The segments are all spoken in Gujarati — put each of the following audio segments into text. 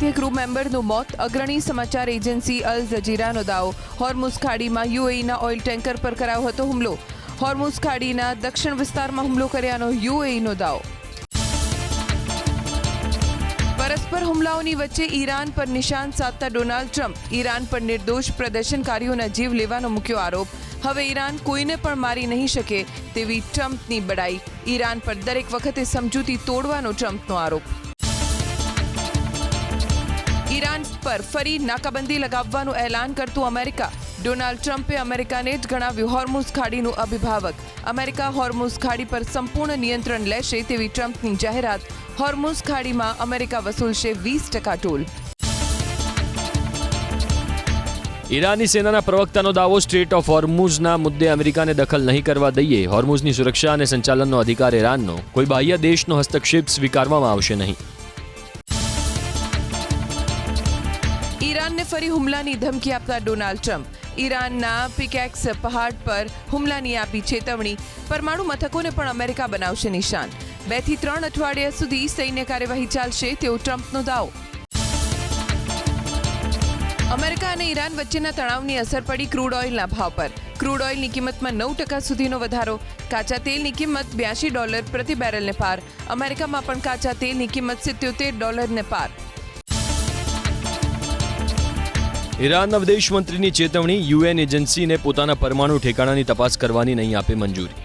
ભારતીય ક્રૂ મેમ્બરનું મોત, અગ્રણી સમાચાર એજન્સી અલ જઝીરાનો દાવો. હોર્મુઝ ખાડીમાં યુએઈના ઓઇલ ટેન્કર પર કરાયો હતો હુમલો. હોર્મુઝ ખાડીના દક્ષિણ વિસ્તારમાં હુમલો કર્યાનો યુએઈનો દાવો. પરસ્પર હુમલાઓની વચ્ચે ઈરાન પર નિશાન સાધતા ડોનાલ્ડ ટ્રમ્પ. ઈરાન પર નિર્દોષ પ્રદર્શનકારીઓના જીવ લેવાનો મૂક્યો આરોપ. હવે ઈરાન કોઈને પણ મારી નહીં શકે તેવી ટ્રમ્પની બડાઈ. ઈરાન પર દરેક વખતે સમજૂતી તોડવાનો ટ્રમ્પનો આરોપ. ઈરાન પર ફરી નાકાબંધી લગાવવાનું એલાન કરતું અમેરિકા. ડોનાલ્ડ ટ્રમ્પે અમેરિકાને જ ગણાવ્યું હોર્મુઝ ખાડીનું અભિભાવક. અમેરિકા હોર્મુઝ ખાડી પર સંપૂર્ણ નિયંત્રણ લેશે તેવી ટ્રમ્પની જાહેરાત. હોર્મુઝ ખાડીમાં અમેરિકા વસૂલશે 20% ટોલ. ઈરાની સેનાના પ્રવક્તાનો દાવો, સ્ટ્રેટ ઓફ હોર્મુઝના મુદ્દે અમેરિકાને દખલ નહીં કરવા દઈએ. હોર્મુઝની સુરક્ષા અને સંચાલનનો અધિકાર ઈરાનનો. કોઈ બાહ્ય દેશનો હસ્તક્ષેપ સ્વીકારવામાં આવશે નહીં. ઈરાનને ફરી હુમલાની ધમકી આપતા ડોનાલ્ડ ટ્રમ્પ. ઈરાનના પિકેક્સ પહાડ પર હુમલાની આપી ચેતવણી. પરમાણુ મથકોને પણ અમેરિકા બનાવશે નિશાન. 2 થી 3 અઠવાડિયા સુધી સૈન્ય કાર્યવાહી ચાલશે તેવો ટ્રમ્પનો દાવો. અમેરિકા અને ઈરાન વચ્ચેના તણાવની અસર પડી ક્રૂડ ઓઇલના ભાવ પર. ક્રૂડ ઓઇલની કિંમતમાં 9% સુધીનો વધારો. કાચા તેલની કિંમત $82 પ્રતિ બેરલને પાર. અમેરિકામાં પણ કાચા તેલની કિંમત $77 પાર. ઈરાનના વિદેશ મંત્રીની ચેતવણી, યુએન એજન્સીને પોતાના પરમાણુ ઠેકાણાની તપાસ કરવાની નહીં આપે મંજૂરી.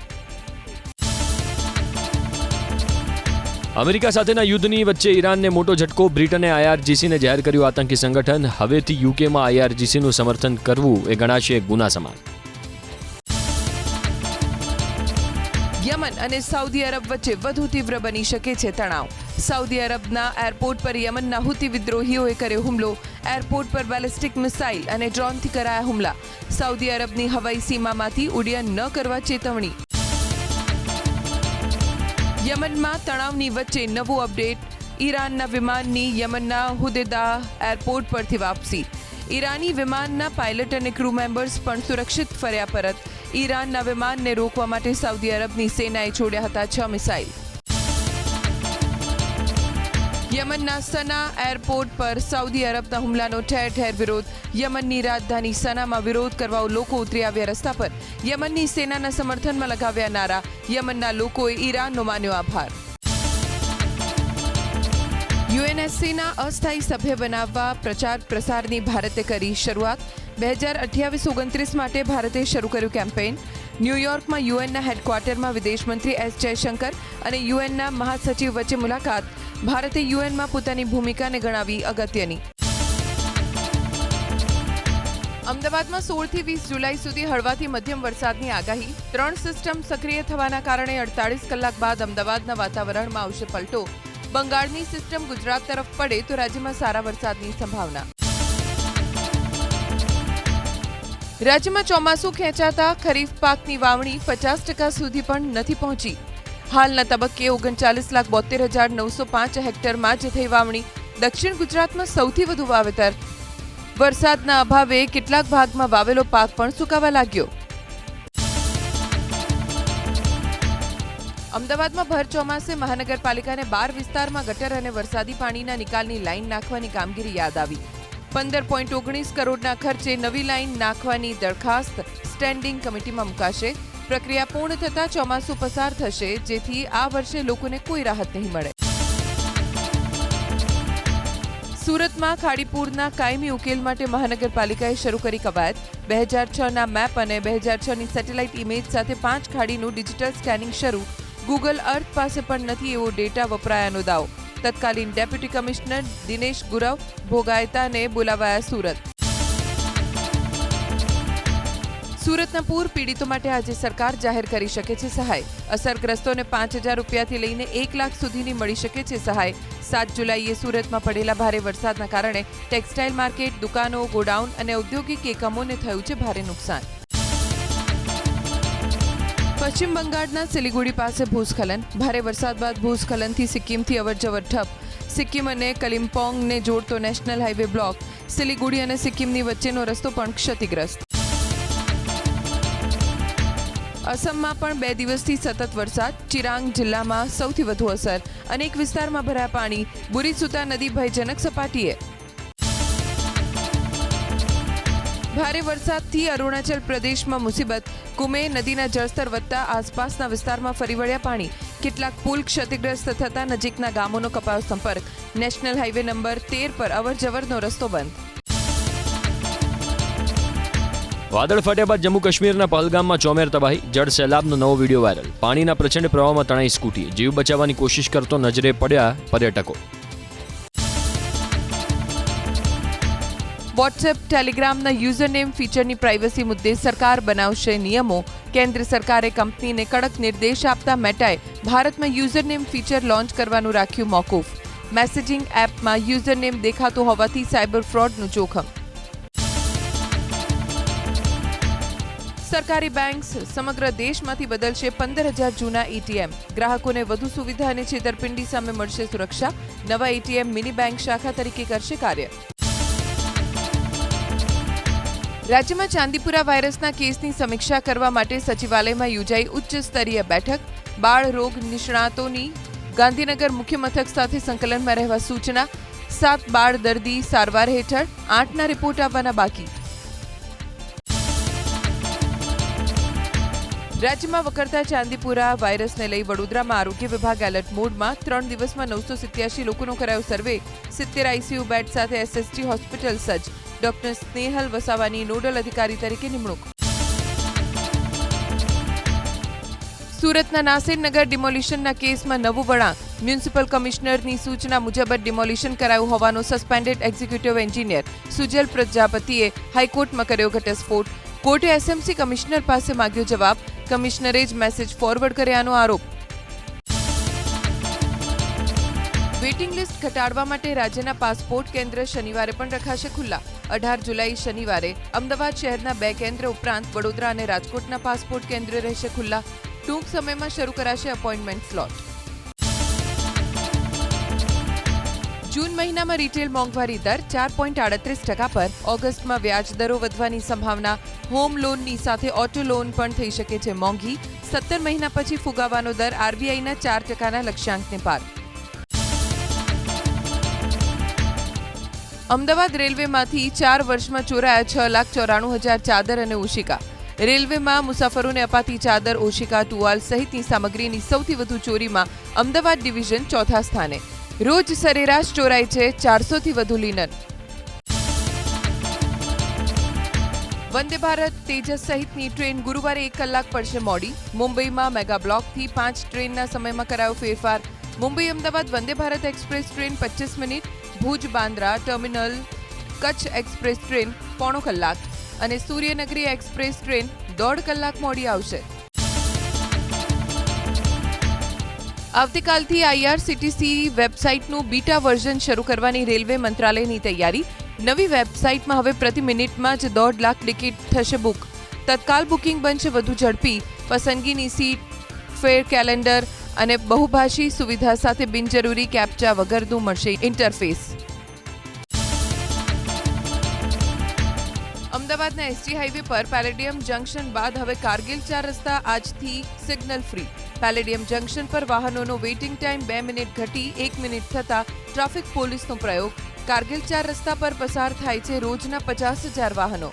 અમેરિકા સાથેના યુદ્ધની વચ્ચે ઈરાનને મોટો ઝટકો. બ્રિટને આઈઆરજીસીને જાહેર કર્યું આતંકી સંગઠન. હવેથી યુકેમાં આઈઆરજીસીનું સમર્થન કરવું એ ગણાશે ગુના સમાન. યમન અને સાઉદી અરબ વચ્ચે વધુ તીવ્ર બની શકે છે તણાવ. સાઉદી અરબના એરપોર્ટ પર યમનના હુતી વિદ્રોહીઓએ કર્યો હુમલો. એરપોર્ટ પર બેલિસ્ટિક મિસાઇલ અને ડ્રોનથી કરાયા હુમલા. સાઉદી અરબની હવાઈ સીમામાંથી ઉડ્ડયન ન કરવા ચેતવણી. યમનમાં તણાવની વચ્ચે નવું અપડેટ. ઈરાનના વિમાનની યમનના હુદેદાહ એરપોર્ટ પરથી વાપસી. ઈરાની વિમાનના પાયલટ અને ક્રૂ મેમ્બર્સ પણ સુરક્ષિત ફર્યા પરત. ઈરાનના વિમાનને રોકવા માટે સાઉદી અરબની સેનાએ છોડ્યા હતા 6 મિસાઇલ. યમનના સના એરપોર્ટ પર સાઉદી અરબના હુમલાનો ઠેર ઠેર વિરોધ. યમનની રાજધાની સનામાં વિરોધ કરવા લોકો ઉતરી આવ્યા રસ્તા પર. યમનની સેનાના સમર્થનમાં લગાવ્યા નારા. યમનના લોકોએ ઈરાનનો માન્યો આભાર. યુએનએસસીના અસ્થાયી સભ્ય બનાવવા પ્રચાર પ્રસારની ભારતે કરી શરૂઆત. 2028-29 માટે ભારતે શરૂ કર્યું કેમ્પેઇન. ન્યૂયોર્કમાં યુએનના હેડક્વાર્ટરમાં વિદેશમંત્રી એસ જયશંકર અને યુએનના મહાસચિવ વચ્ચે મુલાકાત. ભારતે યુએનમાં પોતાની ભૂમિકાને ગણાવી અગત્યની. અમદાવાદમાં 16 થી 20 જુલાઈ સુધી હળવાથી મધ્યમ વરસાદની આગાહી. 3 સિસ્ટમ સક્રિય થવાના કારણે 48 કલાક બાદ અમદાવાદના વાતાવરણમાં આવશે પલટો. બંગાળની સિસ્ટમ ગુજરાત તરફ પડે તો રાજ્યમાં સારા વરસાદની સંભાવના. રાજ્યમાં ચોમાસું ખેંચાતા ખરીફ પાકની વાવણી 50% સુધી પણ નથી પહોંચી. હાલના તબક્કે 39,72,905 હેક્ટરમાં જ થઈ વાવણી. દક્ષિણ ગુજરાતમાં સૌથી વધુ વાવેતર. વરસાદના અભાવે કેટલાક ભાગમાં વાવેલો પાક પણ સુકાવા લાગ્યો. અમદાવાદમાં ભર ચોમાસે મહાનગરપાલિકાને 12 વિસ્તારમાં ગટર અને વરસાદી પાણીના નિકાલની લાઇન નાખવાની કામગીરી યાદ આવી. 15.19 કરોડના ખર્ચે નવી લાઇન નાખવાની દરખાસ્ત સ્ટેન્ડિંગ કમિટીમાં મુકાશે. પ્રક્રિયા પૂર્ણ થતાં ચોમાસું પસાર થશે, જેથી આ વર્ષે લોકોને કોઈ રાહત નહીં મળે. સુરતમાં ખાડીપુરના કાયમી ઉકેલ માટે મહાનગરપાલિકાએ શરૂ કરી કવાયત. 2006ના મેપ અને 2006ની સેટેલાઇટ ઇમેજ સાથે 5 ખાડીનું ડિજિટલ સ્કેનિંગ શરૂ. ગૂગલ અર્થ પાસે પણ નથી એવો ડેટા વપરાયાનો દાવો. તત્કાલીન ડેપ્યુટી કમિશનર દિનેશ ગુરવ ભોગાયતાને બોલાવાયા સુરત. સુરતના પૂર પીડિતો માટે આજે સરકાર જાહેર કરી શકે છે સહાય. અસરગ્રસ્તોને 5,000 રૂપિયાથી લઈને 1 લાખ સુધીની મળી શકે છે સહાય. 7 જુલાઈએ સુરતમાં પડેલા ભારે વરસાદના કારણે ટેક્સટાઇલ માર્કેટ, દુકાનો, ગોડાઉન અને ઔદ્યોગિક એકમોને થયું છે ભારે નુકસાન. પશ્ચિમ બંગાળના સિલિગુડી પાસે ભૂસ્ખલન. ભારે વરસાદ બાદ ભૂસ્ખલનથી સિક્કિમથી અવરજવર ઠપ. સિક્કિમ અને કલિમ્પોંગને જોડતો નેશનલ હાઈવે બ્લોક. સિલિગુડી અને સિક્કિમની વચ્ચેનો રસ્તો પણ ક્ષતિગ્રસ્ત. અસમમાં પણ 2 દિવસથી સતત વરસાદ, ચિરાંગ જિલ્લામાં સૌથી વધુ અસર, અનેક વિસ્તારમાં ભરાયા પાણી, બુરીસુતા નદી ભયજનક સપાટીએ. ભારે વરસાદથી અરુણાચલ પ્રદેશમાં મુસીબત, કુમે નદીના જળસ્તર વધતા આસપાસના વિસ્તારમાં ફરી વળ્યા પાણી, કેટલાક પુલ ક્ષતિગ્રસ્ત થતા નજીકના ગામોનો કપાયો સંપર્ક, નેશનલ હાઈવે નંબર 13 પર અવરજવરનો રસ્તો બંધ. વાદળ ફાટ્યા બાદ જમ્મુ કાશ્મીરના પહલગામમાં ચોમેર તબાહી, જળ સૈલાબનો નવો વિડીયો વાયરલ, પાણીના પ્રચંડ પ્રવાહમાં તણાઈ સ્કૂટી, જીવ બચાવવાની કોશિશ કરતો નજરે પડ્યા પર્યટકો. વોટ્સએપ ટેલિગ્રામના યુઝરનેમ ફીચરની પ્રાઇવસી મુદ્દે સરકાર બનાવશે નિયમો, કેન્દ્ર સરકારે કંપનીને કડક નિર્દેશ આપતા મેટાએ ભારતમાં યુઝરનેમ ફીચર લોન્ચ કરવાનું રાખ્યું મોકૂફ. મેસેજિંગ એપમાં યુઝરનેમ દેખાતું હોવાથી સાયબર ફ્રોડનું જોખમ. સરકારી બેંક્સ સમગ્ર દેશમાંથી બદલશે 15,000 જૂના એટીએમ. ગ્રાહકોને વધુ સુવિધા અને છેતરપિંડી સામે મળશે સુરક્ષા. નવા એટીએમ મિની બેંક શાખા તરીકે કરશે કાર્ય. રાજ્યમાં ચાંદીપુરા વાયરસના કેસની સમીક્ષા કરવા માટે સચિવાલયમાં યોજાઈ ઉચ્ચ સ્તરીય બેઠક. બાળ રોગ નિષ્ણાતોની ગાંધીનગર મુખ્ય મથક સાથે સંકલનમાં રહેવા સૂચના. 7 બાળ દર્દી સારવાર હેઠળ, 8ના રિપોર્ટ આવવાના બાકી. રાજ્યમાં વકરતા ચાંદીપુરા વાયરસને લઈ વડોદરામાં આરોગ્ય વિભાગ એલર્ટ મોડમાં. 3 દિવસમાં 987 લોકોનો કરાયો સર્વે. 70 આઈસીયુ બેડ સાથે એસએસજી હોસ્પિટલ સજ્જ. ડોક્ટર સ્નેહલ વસાવાની નોડલ અધિકારી તરીકે નિમણૂક. સુરતના નાસિરનગર ડિમોલિશનના કેસમાં નવું વળાંક. મ્યુનિસિપલ કમિશનરની સૂચના મુજબ જ ડિમોલિશન કરાયું હોવાનો સસ્પેન્ડેડ એક્ઝિક્યુટિવ એન્જિનિયર સુજલ પ્રજાપતિએ હાઈકોર્ટમાં કર્યો ઘટસ્ફોટ. કોર્ટે એસએમસી કમિશનર પાસે માંગ્યો જવાબ. કમિશનરે જ મેસેજ ફોરવર્ડ કર્યાનો આરોપ. વેઇટિંગ લિસ્ટ ઘટાડવા માટે રાજ્યના પાસપોર્ટ કેન્દ્ર શનિવારે પણ રખાશે ખુલ્લા. 18 જુલાઈ શનિવારે અમદાવાદ શહેરના 2 કેન્દ્ર ઉપરાંત વડોદરા અને રાજકોટના પાસપોર્ટ કેન્દ્ર રહેશે ખુલ્લા. ટૂંક સમયમાં શરૂ કરાશે અપોઇન્ટમેન્ટ સ્લોટ. જૂન મહિનામાં રિટેલ મોંઘવારી દર 4.38% પર. ઓગસ્ટમાં વ્યાજ દરો વધવાની સંભાવના. હોમ લોનની સાથે ઓટો લોન પણ થઈ શકે છે મોંઘી. 17 મહિના પછી ફુગાવાનો દર આરબીઆઈના 4%ના લક્ષ્યાંકને પાર. અમદાવાદ રેલવેમાંથી 4 વર્ષમાં ચોરાયા 6,94,000 ચાદર અને ઓશિકા. રેલવેમાં મુસાફરોને અપાતી ચાદર, ઓશિકા, ટુવાલ સહિતની સામગ્રીની સૌથી વધુ ચોરીમાં અમદાવાદ ડિવિઝન 4થા સ્થાને. રોજ સરેરાશ ચોરાય છે 400થી વધુ લિનન. વંદે ભારત તેજસ સહિતની ટ્રેન ગુરુવારે 1 કલાક પડશે મોડી. મુંબઈમાં મેગા બ્લોકથી 5 ટ્રેનના સમયમાં કરાયો ફેરફાર. Mumbai Ahmedabad Vande Bharat express train 25 minute, Bhuj Bandra terminal Kutch express train 1.25 કલાક અને સૂર્યનગરી એક્સપ્રેસ ટ્રેન 1.5 કલાક મોડી આવશે. આવતીકાલથી આઈઆરસીટીસી વેબસાઇટનું બીટા વર્ઝન શરૂ કરવાની રેલવે મંત્રાલયની તૈયારી. નવી વેબસાઇટમાં હવે પ્રતિ મિનિટમાં જ 1.5 લાખ ટિકિટ થશે બુક. તત્કાલ બુકિંગ બનશે વધુ ઝડપી. પસંદગીની સીટ, ફેર કેલેન્ડર અને બહુભાષી સુવિધા સાથે બિનજરૂરી કેપ્ચા વગરનું મળશે ઇન્ટરફેસ. અમદાવાદના એસટી હાઈવે પર પેલેડિયમ જંકશન બાદ હવે કારગિલ 4 રસ્તા આજથી સિગ્નલ ફ્રી. પેલેડિયમ જંકશન પર વાહનોનો વેઇટિંગ ટાઈમ 2 મિનિટ ઘટી 1 મિનિટ થતા ટ્રાફિક પોલીસનો પ્રયોગ. કારગિલ 4 રસ્તા પર પસાર થાય છે રોજના 50,000 વાહનો.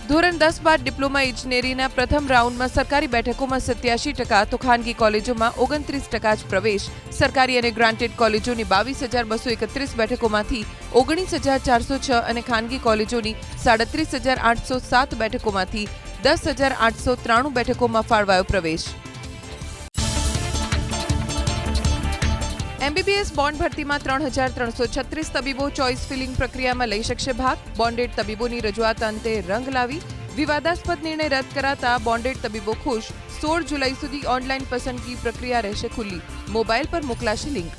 ધોરણ 10 બાદ ડિપ્લોમા ઇજનેરીના પ્રથમ રાઉન્ડમાં સરકારી બેઠકોમાં 87% તો ખાનગી કોલેજોમાં 29% જ પ્રવેશ. સરકારી અને ગ્રાન્ટેડ કોલેજોની 22,231 બેઠકોમાંથી 19,406 અને ખાનગી કોલેજોની 37,807 બેઠકોમાંથી 10,893 બેઠકોમાં ફાળવાયો પ્રવેશ. એમબીબીએસ બોન્ડ ભરતીમાં 3,336 તબીબો ચોઇસ ફિલિંગ પ્રક્રિયામાં લઈ શકશે ભાગ. બોન્ડેડ તબીબોની રજૂઆત અંતે રંગ લાવી. વિવાદાસ્પદ નિર્ણય રદ કરાતા બોન્ડેડ તબીબો ખુશ. 16 જુલાઈ સુધી ઓનલાઈન પસંદગી પ્રક્રિયા રહેશે ખુલ્લી. મોબાઈલ પર મોકલાશે લિંક.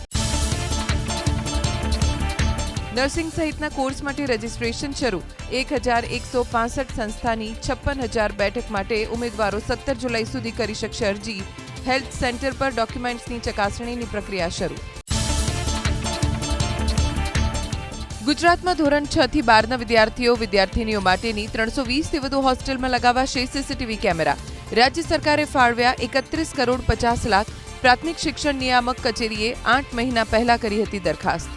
નર્સિંગ સહિતના કોર્સ માટે રજીસ્ટ્રેશન શરૂ. 1,165 સંસ્થાની 56,000 બેઠક માટે ઉમેદવારો 17 જુલાઈ સુધી કરી શકશે અરજી. હેલ્થ સેન્ટર પર ડોક્યુમેન્ટ્સની ચકાસણીની પ્રક્રિયા શરૂ. ગુજરાતમાં ધોરણ 6 થી 12ના વિદ્યાર્થીનીઓ માટેની 320થી વધુ હોસ્ટેલમાં લગાવાશે સીસીટીવી કેમેરા. રાજ્ય સરકારે ફાળવ્યા 31 કરોડ 50 લાખ. પ્રાથમિક શિક્ષણ નિયામક કચેરીએ 8 મહિના પહેલા કરી હતી દરખાસ્ત.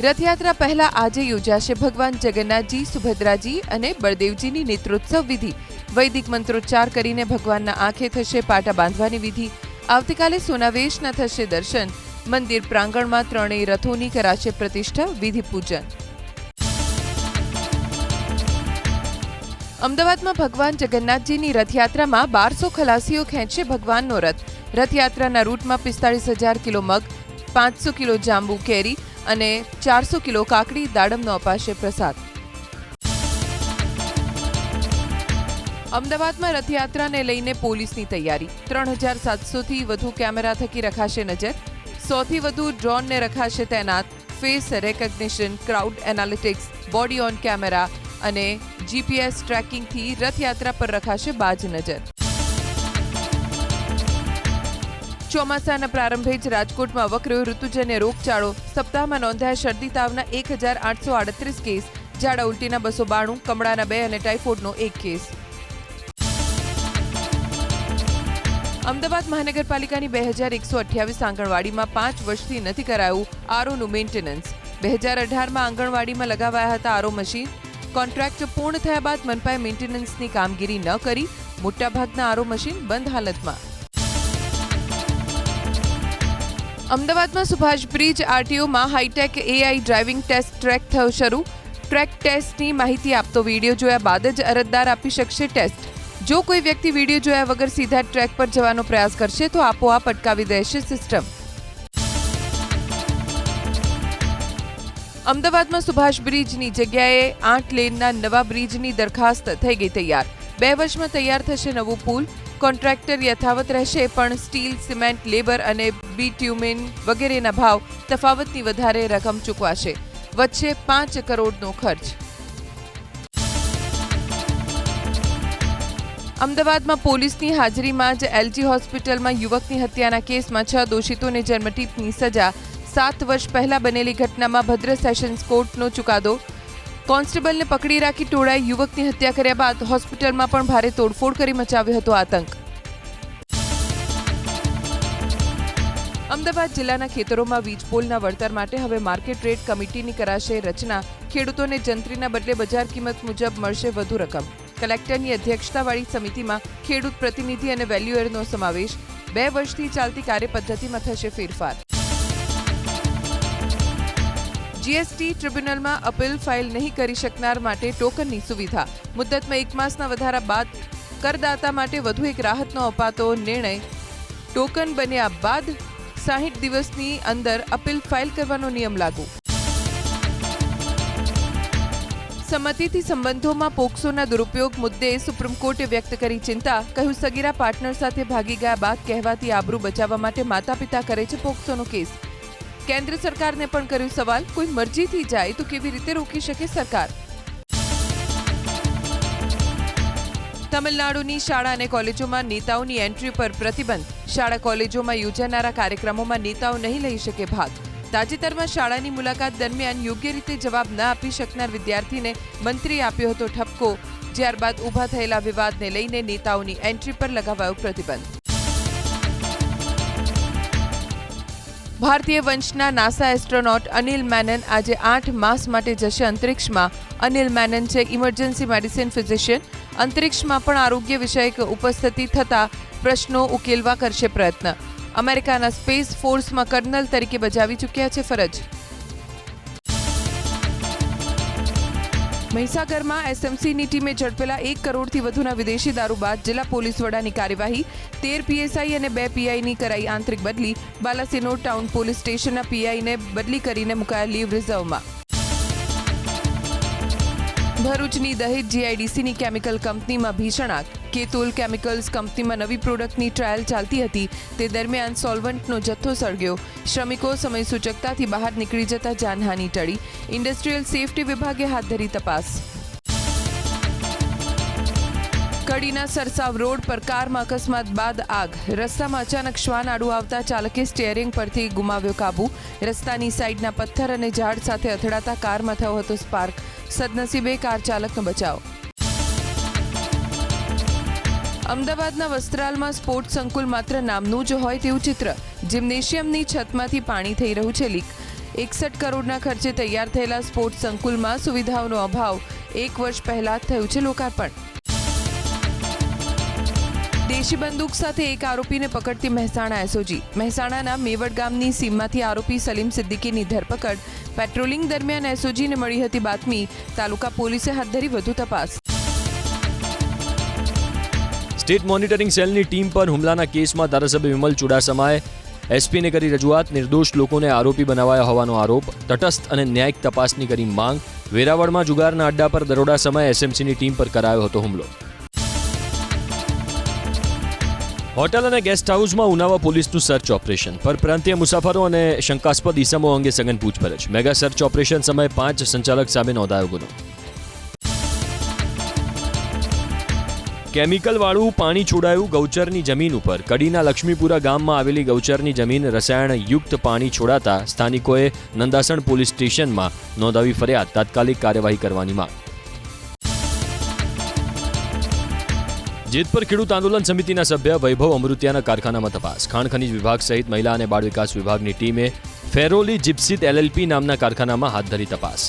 રથયાત્રા પહેલા આજે યોજાશે ભગવાન જગન્નાથજી, સુભદ્રાજી અને બળદેવજીની નેત્રોત્સવ વિધિ. વૈદિક મંત્રોચ્ચાર કરીને ભગવાનના આંખે થશે પાટા બાંધવાની વિધિ. આવતીકાલે સોનાવેશના થશે દર્શન. મંદિર પ્રાંગણમાં ત્રણેય રથોની કરાશે પ્રતિષ્ઠા, વિધિ પૂજન. અમદાવાદમાં ભગવાન જગન્નાથજીની રથયાત્રામાં 1200 ખલાસીઓ ખેંચશે ભગવાનનો રથ. રથયાત્રાના રૂટમાં 45,000 કિલો મગ, 500 કિલો જાંબુ કેરી અને 400 કિલો કાકડી દાડમનો અપાશે પ્રસાદ. અમદાવાદમાં રથયાત્રાને લઈને પોલીસની તૈયારી. 3,700થી વધુ કેમેરા થકી રખાશે નજર. 100થી વધુ ડ્રોનને રખાશે તૈનાત. Face recognition, crowd analytics, body on camera અને જીપીએસ ટ્રેકિંગથી રથયાત્રા પર રખાશે બાજ નજર. ચોમાસાના પ્રારંભે જ રાજકોટમાં વકર્યો ઋતુજન્ય રોગચાળો. સપ્તાહમાં નોંધાયા શરદી તાવના 1,838 કેસ, ઝાડા ઉલટીના 292, કમળાના 2 અને ટાઇફોઇડનો 1 કેસ. અમદાવાદ મહાનગરપાલિકાની 2,128 આંગણવાડીમાં 5 વર્ષથી નથી કરાયું આરઓનું મેન્ટેનન્સ. 2018માં આંગણવાડીમાં લગાવાયા હતા આરઓ મશીન. કોન્ટ્રાક્ટ પૂર્ણ થયા બાદ મનપાએ મેન્ટેનન્સની કામગીરી ન કરી. મોટાભાગના આરઓ મશીન બંધ હાલતમાં. અમદાવાદમાં સુભાષ બ્રિજ આરટીઓમાં hi tech AI driving test track થયો શરૂ. ટ્રેક ટેસ્ટની માહિતી આપતો વિડીયો જોયા બાદ જ અરજદાર આપી શકશે ટેસ્ટ. જો કોઈ વ્યક્તિ વિડીયો જોયા વગર સીધા ટ્રેક પર જવાનો પ્રયાસ કરશે તો આપોઆપ અટકાવી દેશે સિસ્ટમ. અમદાવાદમાં સુભાષ બ્રિજની જગ્યાએ 8 લેનના નવા બ્રિજની દરખાસ્ત થઈ ગઈ તૈયાર. 2 વર્ષમાં તૈયાર થશે નવું પુલ. કોન્ટ્રાક્ટર યથાવત રહેશે, પણ સ્ટીલ, સિમેન્ટ, લેબર અને બીટ્યુમેન વગેરેના ભાવ તફાવતની વધારે રકમ ચૂકવાશે. વચ્ચે 5 કરોડનો ખર્ચ. અમદાવાદમાં પોલીસની હાજરીમાં જ એલજી હોસ્પિટલમાં યુવકની હત્યાના કેસમાં 6 દોષિતોને જન્મટીપની સજા. 7 વર્ષ પહેલા બનેલી ઘટનામાં ભદ્ર સેશન્સ કોર્ટનો ચુકાદો. કોન્સ્ટેબલને પકડી રાખી ટોળાએ યુવકની હત્યા કર્યા બાદ હોસ્પિટલમાં પણ ભારે તોડફોડ કરી મચાવ્યો હતો આતંક. અમદાવાદ જિલ્લાના ખેતરોમાં વીજપોલના વળતર માટે હવે માર્કેટ રેટ કમિટીની કરાશે રચના. ખેડૂતોને જંત્રીના બદલે બજાર કિંમત મુજબ મળશે વધુ રકમ. કલેક્ટરની અધ્યક્ષતાવાળી સમિતિમાં ખેડૂત પ્રતિનિધિ અને વેલ્યુઅરનો સમાવેશ. 2 વર્ષથી ચાલતી કાર્યપદ્ધતિમાં થશે ફેરફાર. જીએસટી ટ્રિબ્યુનલમાં અપીલ ફાઇલ નહીં કરી શકનાર માટે ટોકનની સુવિધા. મુદ્દતમાં 1 માસના વધારા બાદ કરદાતા માટે વધુ એક રાહતનો અપાતો નિર્ણય. ટોકન બન્યા બાદ 60 દિવસની અંદર અપીલ ફાઇલ કરવાનો નિયમ લાગુ. સંમતિથી સંબંધોમાં પોક્સોના દુરુપયોગ મુદ્દે સુપ્રીમ કોર્ટે વ્યક્ત કરી ચિંતા. કહ્યું, સગીરા પાર્ટનર સાથે ભાગી ગયા બાદ કહેવાતી આબરૂ બચાવવા માટે માતા પિતા કરે છે પોક્સોનો કેસ. કેન્દ્ર સરકારને પણ કર્યું સવાલ, કોઈ મરજીથી જાય તો કેવી રીતે રોકી શકે સરકાર? તમિલનાડુની શાળા અને કોલેજોમાં નેતાઓની એન્ટ્રી પર પ્રતિબંધ. શાળા કોલેજોમાં યોજાનારા કાર્યક્રમોમાં નેતાઓ નહીં લઈ શકે ભાગ. તાજેતરમાં શાળાની મુલાકાત દરમિયાન યોગ્ય રીતે જવાબ ન આપી શકનાર વિદ્યાર્થીને મંત્રીએ આપ્યો હતો ઠપકો. ત્યારબાદ ઊભા થયેલા વિવાદને લઈને નેતાઓની એન્ટ્રી પર લગાવાયો પ્રતિબંધ. ભારતીય વંશના નાસા એસ્ટ્રોનોટ અનિલ મેનન આજે 8 માસ માટે જશે અંતરિક્ષમાં. અનિલ મેનન છે ઇમરજન્સી મેડિસિન ફિઝિશિયન. અંતરિક્ષમાં પણ આરોગ્ય વિષયક ઉપસ્થિતિ થતા પ્રશ્નો ઉકેલવા કરશે પ્રયત્ન. અમેરિકાના સ્પેસ ફોર્સમાં કર્નલ તરીકે બજાવી ચૂક્યા છે ફરજ. મહીસાગરમાં એસએમસીની ટીમે ઝડપેલા 1 કરોડથી વધુના વિદેશી દારૂ બાદ જિલ્લા પોલીસ વડાની કાર્યવાહી. 13 પીએસઆઈ અને 2 પીઆઈની કરાઈ આંતરિક બદલી. બાલાસિનોર ટાઉન પોલીસ સ્ટેશનના પીઆઈને બદલી કરીને મુકાયા લીવ રિઝર્વમાં. ભરૂચની દહેજ જીઆઈડીસીની કેમિકલ કંપનીમાં ભીષણ આગ. કેતુલ કેમિકલ્સ કંપનીમાં નવી પ્રોડક્ટની ટ્રાયલ ચાલતી હતી. તે દરમિયાન સોલ્વન્ટનો જથ્થો સળગ્યો. શ્રમિકો સમય સૂચકતાથી બહાર નીકળી જતા જાનહાની ટળી. ઇન્ડસ્ટ્રીયલ સેફટી વિભાગે હાથ ધરી તપાસ. કડીના સરસાવ રોડ પર કારમાં અકસ્માત બાદ આગ. રસ્તામાં અચાનક શ્વાન આડું આવતા ચાલકે સ્ટીયરિંગ પરથી ગુમાવ્યો કાબુ. રસ્તાની સાઈડના પથ્થર અને ઝાડ સાથે અથડાતા કારમાં થયો હતો સ્પાર્ક. સદનસીબે કાર ચાલકનો બચાવ. અમદાવાદના વસ્ત્રાલમાં સ્પોર્ટ્સ સંકુલ માત્ર નામનું જ હોય તેવું ચિત્ર. જિમ્નેશિયમની છતમાંથી પાણી થઈ રહ્યું છે લીક. 61 કરોડના ખર્ચે તૈયાર થયેલા સ્પોર્ટ્સ સંકુલમાં સુવિધાઓનો અભાવ. 1 વર્ષ પહેલા થયું છે લોકાર્પણ. દેશી બંદૂક સાથે એક આરોપીને પકડતી મહેસાણા એસઓજી. મહેસાણાના મેવડ ગામની સીમમાંથી આરોપી સલીમ સિદ્દીકીની ધરપકડ. પેટ્રોલિંગ દરમિયાન એસઓજીને મળી હતી બાતમી. તાલુકા પોલીસે હાથ ધરી વધુ તપાસ. સ્ટેટ મોનિટરિંગ સેલની ટીમ પર હુમલાના કેસમાં ધારાસભ્ય વિમલ ચુડાસમાએ એસપીને કરી રજૂઆત. નિર્દોષ લોકોને આરોપી બનાવાયા હોવાનો આરોપ. તટસ્થ અને ન્યાયિક તપાસની કરી માંગ. વેરાવળમાં જુગારના અડ્ડા પર દરોડા સમયે એસએમસીની ટીમ પર કરાયો હતો હુમલો. હોટલ અને ગેસ્ટ હાઉસમાં ઉનાવા પોલીસનું સર્ચ ઓપરેશન. પરપ્રાંતીય મુસાફરો અને શંકાસ્પદ ઇસમો અંગે સઘન પૂછપરછ. મેગા સર્ચ ઓપરેશન સમયે 5 સંચાલક સામે નોંધાયો ગુનો. કેમિકલવાળું પાણી છોડાયું ગૌચરની જમીન ઉપર. કડીના લક્ષ્મીપુરા ગામમાં આવેલી ગૌચરની જમીન રસાયણયુક્ત પાણી છોડાતા સ્થાનિકોએ નંદાસણ પોલીસ સ્ટેશનમાં નોંધાવી ફરિયાદ. તાત્કાલિક કાર્યવાહી કરવાની માંગ. જેતપુર ખેડૂત આંદોલન સમિતિના સભ્ય વૈભવ અમૃતિયાના કારખાનામાં તપાસ. ખાણ ખનીજ વિભાગ સહિત મહિલા અને બાળ વિકાસ વિભાગની ટીમે ફેરોલી જીપ્સીત એલએલપી નામના કારખાનામાં હાથ ધરી તપાસ.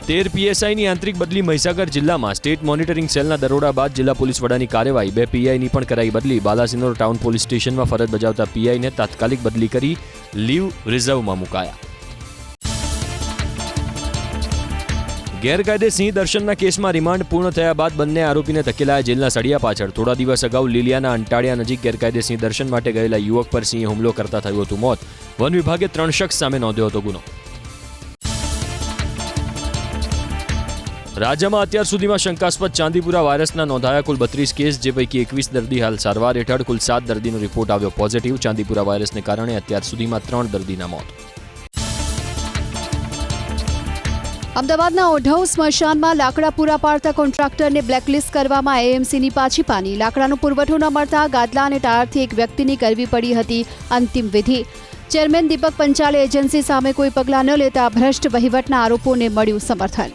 13 પીએસઆઈની આંતરિક બદલી. મહીસાગર જિલ્લામાં સ્ટેટ મોનિટરિંગ સેલના દરોડા બાદ જિલ્લા પોલીસ વડાની કાર્યવાહી. 2 પીઆઈની પણ કરાઈ બદલી. બાલાસિનોર ટાઉન પોલીસ સ્ટેશનમાં ફરજ બજાવતા પીઆઈને તાત્કાલિક બદલી કરી લીવ રિઝર્વમાં મુકાયા. ગેરકાયદે સિંહ દર્શનના કેસમાં રિમાન્ડ પૂર્ણ થયા બાદ બંને આરોપીને ધકેલાયા જેલના સળિયા પાછળ. થોડા દિવસ અગાઉ લીલિયાના અંટાળિયા નજીક ગેરકાયદે સિંહ દર્શન માટે ગયેલા યુવક પર સિંહે હુમલો કરતા થયું હતું મોત. વન વિભાગે 3 શખ્સ સામે નોંધ્યો હતો ગુનો. રાજ્યમાં અત્યાર સુધીમાં શંકાસ્પદ ચાંદીપુરા વાયરસના નોંધાયા કુલ 32 કેસ, જે પૈકી 21 દર્દી હાલ સારવાર હેઠળ. કુલ 7 દર્દીનો રિપોર્ટ આવ્યો પોઝિટિવ. ચાંદીપુરા વાયરસને કારણે અત્યાર સુધીમાં 3 દર્દીના મોત. અમદાવાદના ઓઢવ સ્મશાનમાં લાકડા પૂરા પાડતા કોન્ટ્રાક્ટરને બ્લેકલિસ્ટ કરવામાં એએમસીની પાછી પાની. લાકડાનો પુરવઠો ન મળતા ગાદલા અને ટાયરથી એક વ્યક્તિની કરવી પડી હતી અંતિમ વિધિ. ચેરમેન દીપક પંચાલે એજન્સી સામે કોઈ પગલાં ન લેતા ભ્રષ્ટ વહીવટના આરોપોને મળ્યું સમર્થન.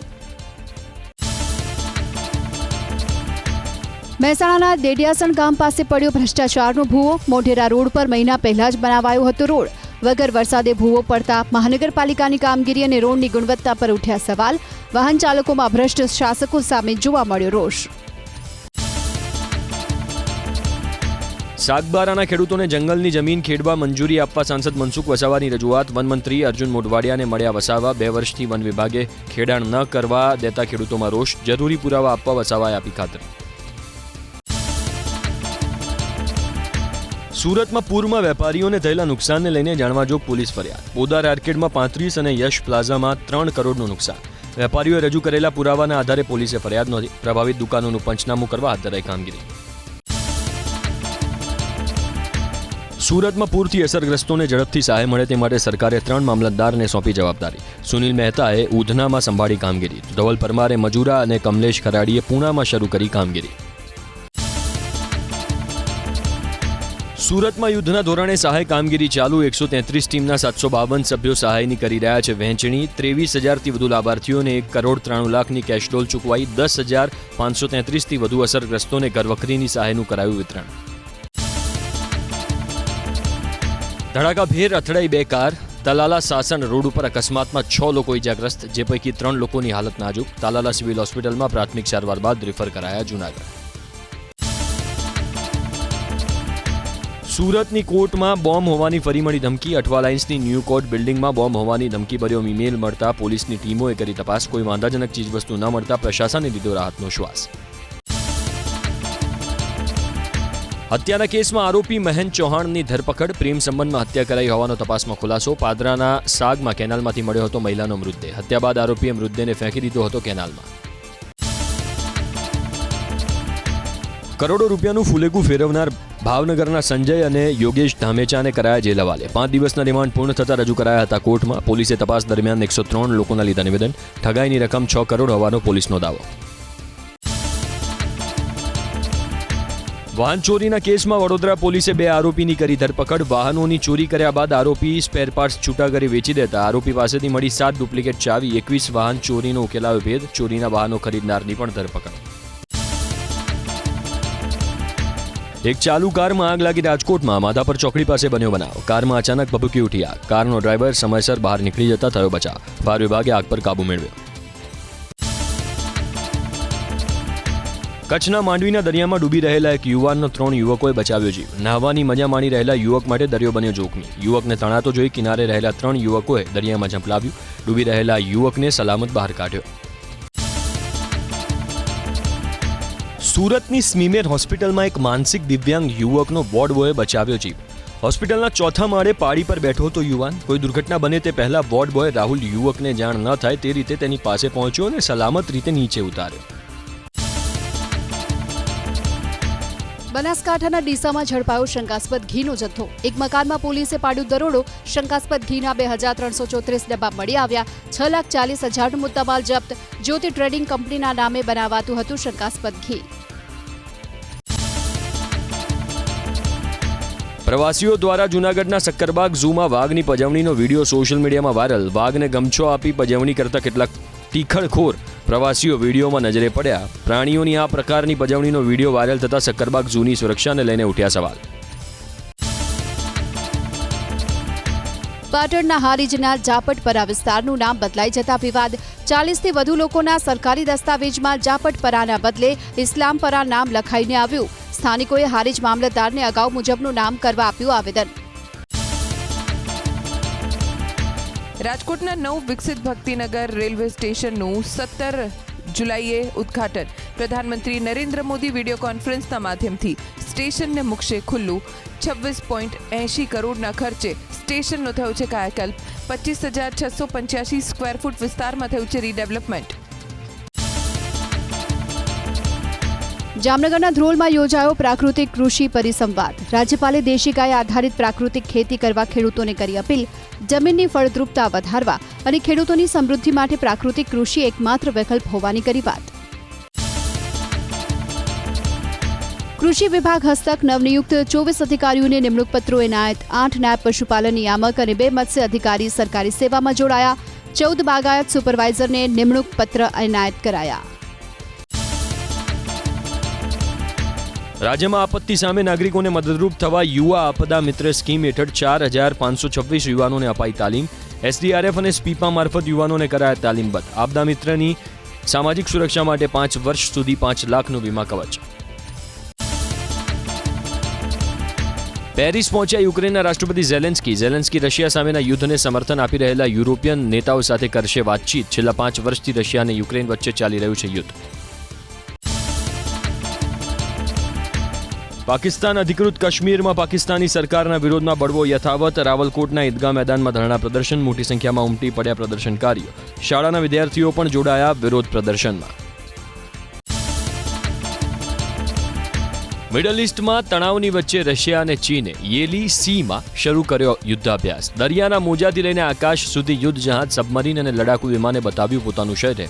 મહેસાણાના દેડિયાસણ ગામ પાસે પડ્યો ભ્રષ્ટાચારનો ભૂવો. મોઢેરા રોડ પર મહિના પહેલા જ બનાવાયો હતો રોડ. વગર વરસાદે ભૂવો પડતા મહાનગરપાલિકાની કામગીરી અને રોડની ગુણવત્તા પર ઉઠ્યા સવાલ. વાહન ચાલકોમાં ભ્રષ્ટ શાસકો સામે જોવા મળ્યો રોષ. સાગબારાના ખેડૂતોને જંગલની જમીન ખેડવા મંજૂરી આપવા સાંસદ મનસુખ વસાવાની રજૂઆત. વનમંત્રી અર્જુન મોઢવાડિયાને મળ્યા વસાવા. 2 વર્ષથી વન વિભાગે ખેડાણ ન કરવા દેતા ખેડૂતોમાં રોષ. જરૂરી પુરાવા આપવા વસાવાએ આપી ખાતરી. સુરતમાં પૂરમાં વેપારીઓને થયેલા નુકસાનને લઈને જાણવાજોગ પોલીસ ફરિયાદ. પોદાર આર્કેડમાં 35 અને યશ પ્લાઝામાં 3 કરોડનું નુકસાન. વેપારીઓએ રજૂ કરેલા પુરાવાના આધારે પોલીસે ફરિયાદ નોંધી. પ્રભાવિત દુકાનોનું પંચનામું કરવા હાથ ધરાઈ કામગીરી. સુરતમાં પૂરથી અસરગ્રસ્તોને ઝડપથી સહાય મળે તે માટે સરકારે 3 મામલતદારને સોંપી જવાબદારી. સુનિલ મહેતાએ ઉધનામાં સંભાળી કામગીરી. ધવલ પરમારે મજૂરા અને કમલેશ ખરાડીએ પૂણામાં શરૂ કરી કામગીરી. સુરતમાં યુદ્ધના ધોરણે સહાય કામગીરી ચાલુ. 133 ટીમના 752 સભ્યો સહાયની કરી રહ્યા છે વહેંચણી. 23,000થી વધુ લાભાર્થીઓને 1,93,00,000ની કેશડોલ ચૂકવાઈ. 10,533થી વધુ અસરગ્રસ્તોને ઘરવખરીની સહાયનું કરાયું વિતરણ. ધડાકાભેર અથડાઈ 2 કાર. તાલાલા સાસણ રોડ ઉપર અકસ્માતમાં 6 લોકો ઇજાગ્રસ્ત, જે પૈકી 3 લોકોની હાલત નાજુક. તાલાલા સિવિલ હોસ્પિટલમાં પ્રાથમિક સારવાર બાદ રિફર કરાયા જૂનાગઢ. સુરતની કોર્ટમાં બોમ્બ હોવાની ફરી મળી ધમકી. અઠવા લાઇન્સની ન્યૂ કોર્ટ બિલ્ડિંગમાં બોમ્બ હોવાની ધમકીભર્યો ઈમેલ મળતા પોલીસની ટીમોએ કરી તપાસ. કોઈ વાંધાજનક ચીજવસ્તુ ન મળતા પ્રશાસને લીધો રાહતનો શ્વાસ. હત્યાના કેસમાં આરોપી મહેન ચૌહાણની ધરપકડ. પ્રેમ સંબંધમાં હત્યા કરાઈ હોવાનો તપાસમાં ખુલાસો. પાદરાના સાગમાં કેનાલમાંથી મળ્યો હતો મહિલાનો મૃતદેહ. હત્યા બાદ આરોપીએ મૃતદેહને ફેંકી દીધો હતો કેનાલમાં. કરોડો રૂપિયાનું ફુલેકું ફેરવનાર ભાવનગરના સંજય અને યોગેશ ધામેચાને કરાયા જેલ હવાલે. 5 દિવસના રિમાન્ડ પૂર્ણ થતાં રજૂ કરાયા હતા કોર્ટમાં. પોલીસે તપાસ દરમિયાન 103 લોકોના લીધા નિવેદન. ઠગાઈની રકમ 6 કરોડ હોવાનો પોલીસનો દાવો. વાહન ચોરીના કેસમાં વડોદરા પોલીસે 2 આરોપીની કરી ધરપકડ. વાહનોની ચોરી કર્યા બાદ આરોપી સ્પેર પાર્ટ્સ છૂટા કરી વેચી દેતા આરોપી પાસેથી મળી 7 ડુપ્લિકેટ ચાવી. 21 વાહન ચોરીનો ઉકેલાયો ભેદ. ચોરીના વાહનો ખરીદનારની પણ ધરપકડ. એક ચાલુ કારમાં આગ લાગી રાજકોટમાં. માધાપર ચોકડી પાસે બન્યો બનાવ. કારમાં અચાનક ભભૂકી ઉઠી આગ. કારનો ડ્રાઈવર સમયસર બહાર નીકળી જતા થયો બચાવ. ફાયર વિભાગે આગ પર કાબુ મેળવ્યો. કચ્છના માંડવીના દરિયામાં ડૂબી રહેલા એક યુવાનનો 3 યુવકોએ બચાવ્યો જીવ. નાહવાની મજા માણી રહેલા યુવક માટે દરિયો બન્યો જોખમી. યુવકને તણાતો જોઈ કિનારે રહેલા 3 યુવકોએ દરિયામાં ઝંપલાવ્યું. ડૂબી રહેલા યુવકને સલામત બહાર કાઢ્યો. સુરતની સ્મીમેર હોસ્પિટલમાં એક માનસિક દિવ્યાંગ યુવકનો વોર્ડ બોયે બચાવ્યો જીવ. હોસ્પિટલના 4થા માળે પાળી પર બેઠો હતો યુવાન. કોઈ દુર્ઘટના બને તે પહેલા વોર્ડ બોય રાહુલ યુવકને જાણ ન થાય તે રીતે તેની પાસે પહોંચ્યો અને સલામત રીતે નીચે ઉતાર્યો. બનાસકાંઠાના ડીસામાં ઝડપાયો શંકાસ્પદ ઘીનો જથ્થો. એક મકાનમાં પોલીસે પાડ્યો દરોડો. શંકાસ્પદ ઘીના 2334 ડબ્બા મળી આવ્યા. 6,40,000નો મુદ્દામાલ જપ્ત. જ્યોતિ ટ્રેડિંગ કંપનીના નામે બનાવાતું હતું શંકાસ્પદ ઘી. પ્રવાસીઓ દ્વારા જૂનાગઢના સક્કરબાગ ઝૂમાં વાઘની પજવણીનો વિડીયો સોશિયલ મીડિયામાં વાયરલ. વાઘને ગમછો આપી પજવણી કરતા કેટલાક તીખળખોર પ્રવાસીઓ વિડીયોમાં નજરે પડ્યા. પ્રાણીઓની આ પ્રકારની પજવણીનો વિડીયો વાયરલ થતા સક્કરબાગ ઝૂની સુરક્ષાને લઈને ઉઠ્યા સવાલ. પાટણના હારીજના જાપટપરા વિસ્તારનું નામ બદલાઈ જતા વિવાદ. 40થી વધુ લોકોના સરકારી દસ્તાવેજમાં જાપટપરાના બદલે ઇસ્લામપરા નામ લખાઈને આવ્યું. સ્થાનિકોએ હારીજ મામલતદારને અગાઉ મુજબનું નામ કરવા આપ્યું આવેદન. રાજકોટના નવ વિકસિત ભક્તિનગર રેલવે સ્ટેશનનું 17 જુલાઈએ ઉદ્ઘાટન. પ્રધાનમંત્રી નરેન્દ્ર મોદી વિડીયો કોન્ફરન્સના માધ્યમથી સ્ટેશનને મૂકશે ખુલ્લું. 26.80 કરોડના ખર્ચે સ્ટેશનનો થયો છે કાયાકલ્પ. 25,685 સ્ક્વેર ફૂટ વિસ્તારમાં થયું છે રીડેવલપમેન્ટ. જામનગરના ધ્રોલમાં યોજાયો પ્રાકૃતિક કૃષિ પરિસંવાદ. રાજ્યપાલે દેશી ગાય આધારિત પ્રાકૃતિક ખેતી કરવા ખેડૂતોને કરી અપીલ. જમીનની ફળદ્રુપતા વધારવા અને ખેડૂતોની સમૃદ્ધિ માટે પ્રાકૃતિક કૃષિ એકમાત્ર વિકલ્પ હોવાની કરી વાત. કૃષિ વિભાગ હસ્તક નવનિયુક્ત 24 અધિકારીઓને નિમણૂક પત્રો એનાયત. 8 નાયબ પશુપાલન નિયામક અને 2 મત્સ્ય અધિકારી સરકારી સેવામાં જોડાયા. 14 બાગાયત સુપરવાઇઝરને નિમણૂક પત્ર એનાયત કરાયા. રાજ્યમાં આપત્તિ સામે નાગરિકોને મદદરૂપ થવા યુવા આપદા મિત્ર સ્કીમ હેઠળ 4,526 યુવાનોને અપાઈ તાલીમ. એસડીઆરએફ અને સ્પીપા મારફત યુવાનોને કરાયા તાલીમબદ્ધ. આપદા મિત્રની સામાજિક સુરક્ષા માટે 5 વર્ષ સુધી 5 લાખનું વીમા કવચ. પેરિસ પહોંચ્યા યુક્રેનના રાષ્ટ્રપતિ ઝેલેન્સ્કી. ઝેલેન્સ્કી રશિયા સામેના યુદ્ધને સમર્થન આપી રહેલા યુરોપિયન નેતાઓ સાથે કરશે વાતચીત. છેલ્લા 5 વર્ષથી રશિયા અને યુક્રેન વચ્ચે ચાલી રહ્યું છે યુદ્ધ. પાકિસ્તાન અધિકૃત કાશ્મીરમાં પાકિસ્તાની સરકારના વિરોધમાં બળવો યથાવત. રાવલકોટના ઈદગાહ મેદાનમાં ધરણા પ્રદર્શન. મોટી સંખ્યામાં ઉમટી પડ્યા પ્રદર્શનકારીઓ. શાળાના વિદ્યાર્થીઓ પણ જોડાયા વિરોધ પ્રદર્શનમાં. મિડલ ઈસ્ટમાં તણાવની વચ્ચે રશિયા અને ચીને યેલી સીમાં શરૂ કર્યો યુદ્ધાભ્યાસ. દરિયાના મોજાથી લઈને આકાશ સુધી યુદ્ધ જહાજ, સબમરીન અને લડાકુ વિમાને બતાવ્યું પોતાનું શૌર્ય.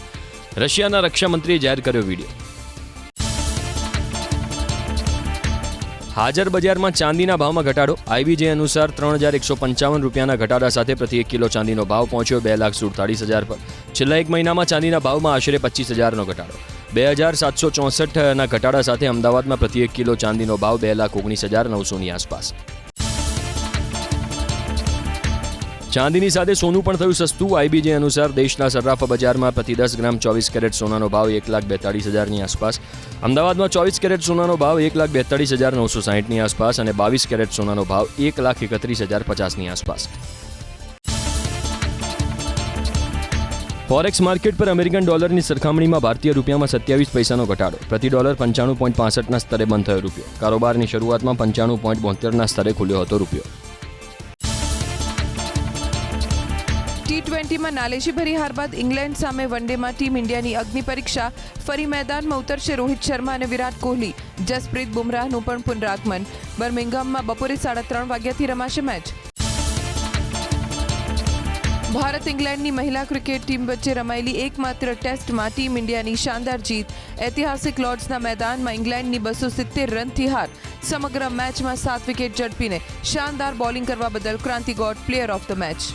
રશિયાના રક્ષામંત્રીએ જાહેર કર્યો વિડીયો. હાજર બજારમાં ચાંદીના ભાવમાં ઘટાડો. આઈબીજે અનુસાર 3,155 રૂપિયાના ઘટાડા સાથે પ્રતિ 1 કિલો ચાંદીનો ભાવ પહોંચ્યો 2,47,000 પર. છેલ્લા એક મહિનામાં ચાંદીના ભાવમાં આશરે 25,000નો ઘટાડો. 2,764ના ઘટાડા સાથે અમદાવાદમાં પ્રતિ 1 કિલો ચાંદીનો ભાવ 2,19,900ની આસપાસ. ચાંદીની સાથે સોનું પણ થયું સસ્તું. આઈબીજે અનુસાર દેશના સર્રાફા બજારમાં પ્રતિ 10 ગ્રામ 24 કેરેટ સોનાનો ભાવ 1,42,000ની આસપાસ. અમદાવાદમાં 24 કેરેટ સોનાનો ભાવ 1,42,960ની આસપાસ અને 22 કેરેટ સોનાનો ભાવ 1,31,050ની આસપાસ. ફોરેક્સ માર્કેટ પર અમેરિકન ડોલરની સરખામણીમાં ભારતીય રૂપિયામાં 27 પૈસાનો ઘટાડો. પ્રતિ ડોલર 95.65ના સ્તરે બંધ થયો રૂપિયો. કારોબારની શરૂઆતમાં 95.72ના સ્તરે ખુલ્યો હતો રૂપિયો. T20 T20માં નાલેશીભરી હાર બાદ ઇંગ્લેન્ડ સામે વનડેમાં ટીમ ઇન્ડિયાની અગ્નિ પરીક્ષા. ફરી મેદાનમાં ઉતરશે રોહિત શર્મા અને વિરાટ કોહલી. જસપ્રીત બુમરાહનું પણ પુનરાગમન. બર્મિંગહામમાં બપોરે 3:30 વાગ્યાથી રમાશે મેચ. ભારત ઇંગ્લેન્ડની મહિલા ક્રિકેટ ટીમ વચ્ચે રમાયેલી એકમાત્ર ટેસ્ટમાં ટીમ ઇન્ડિયાની શાનદાર જીત. ઐતિહાસિક લોર્ડ્સના મેદાનમાં ઇંગ્લેન્ડની 270 રનથી હાર. સમગ્ર મેચમાં 7 વિકેટ ઝડપીને શાનદાર બોલિંગ કરવા બદલ ક્રાંતિ God player of the match.